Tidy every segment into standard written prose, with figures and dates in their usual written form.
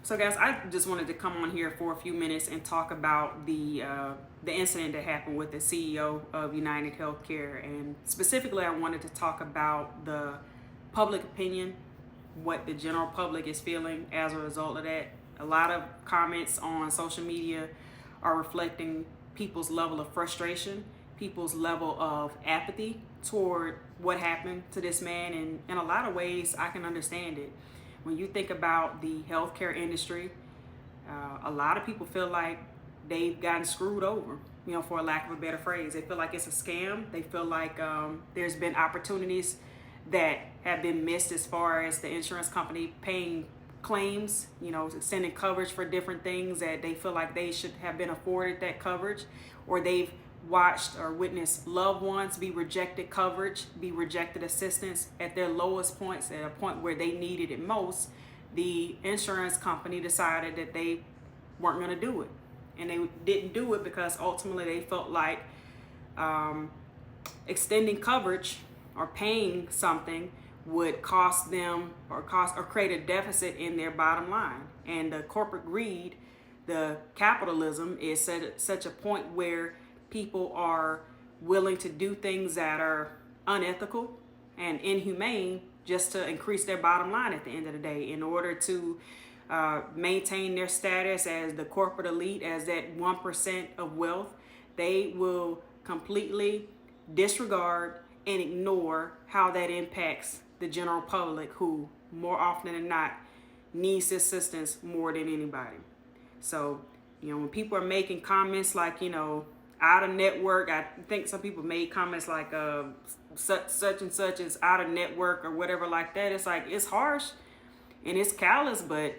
So, guys, I just wanted to come on here for a few minutes and talk about the incident that happened with the CEO of United Healthcare, and specifically, I wanted to talk about the public opinion, what the general public is feeling as a result of that. A lot of comments on social media are reflecting people's level of frustration, people's level of apathy toward what happened to this man, and in a lot of ways, I can understand it. When you think about the healthcare industry, a lot of people feel like they've gotten screwed over, for a lack of a better phrase. They feel like it's a scam. They feel like there's been opportunities that have been missed as far as the insurance company paying claims, extending coverage for different things that they feel like they should have been afforded that coverage, or they've watched or witnessed loved ones be rejected coverage, be rejected assistance at their lowest points, at a point where they needed it most. The insurance company decided that they weren't going to do it. And they didn't do it because ultimately they felt like extending coverage or paying something would cost them or create a deficit in their bottom line. And the corporate greed, the capitalism, is at such a point where people are willing to do things that are unethical and inhumane just to increase their bottom line at the end of the day, in order to maintain their status as the corporate elite, as that 1% of wealth. They will completely disregard and ignore how that impacts the general public, who more often than not needs assistance more than anybody. So, when people are making comments like, out of network, I think some people made comments like such and such is out of network or whatever like that. It's like, it's harsh and it's callous, but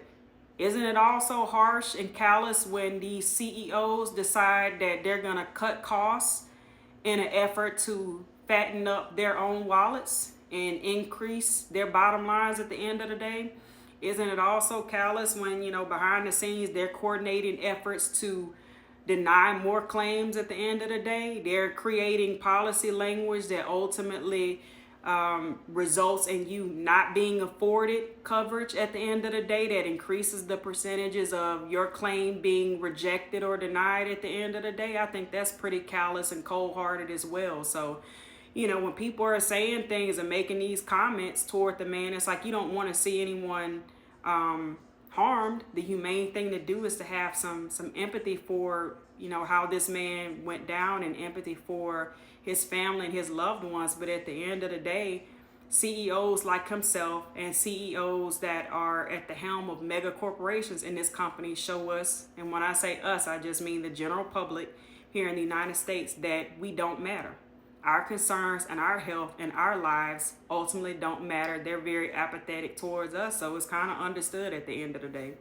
isn't it also harsh and callous when these CEOs decide that they're going to cut costs in an effort to fatten up their own wallets and increase their bottom lines at the end of the day? Isn't it also callous when, behind the scenes, they're coordinating efforts to deny more claims at the end of the day? They're creating policy language that ultimately results in you not being afforded coverage at the end of the day, that increases the percentages of your claim being rejected or denied at the end of the day. I think that's pretty callous and cold-hearted as well. So, when people are saying things and making these comments toward the man, it's like you don't want to see anyone harmed. The humane thing to do is to have some empathy for, how this man went down, and empathy for his family and his loved ones. But at the end of the day, CEOs like himself and CEOs that are at the helm of mega corporations in this company show us, and when I say us, I just mean the general public here in the United States, that we don't matter. Our concerns and our health and our lives ultimately don't matter. They're very apathetic towards us, so it's kind of understood at the end of the day.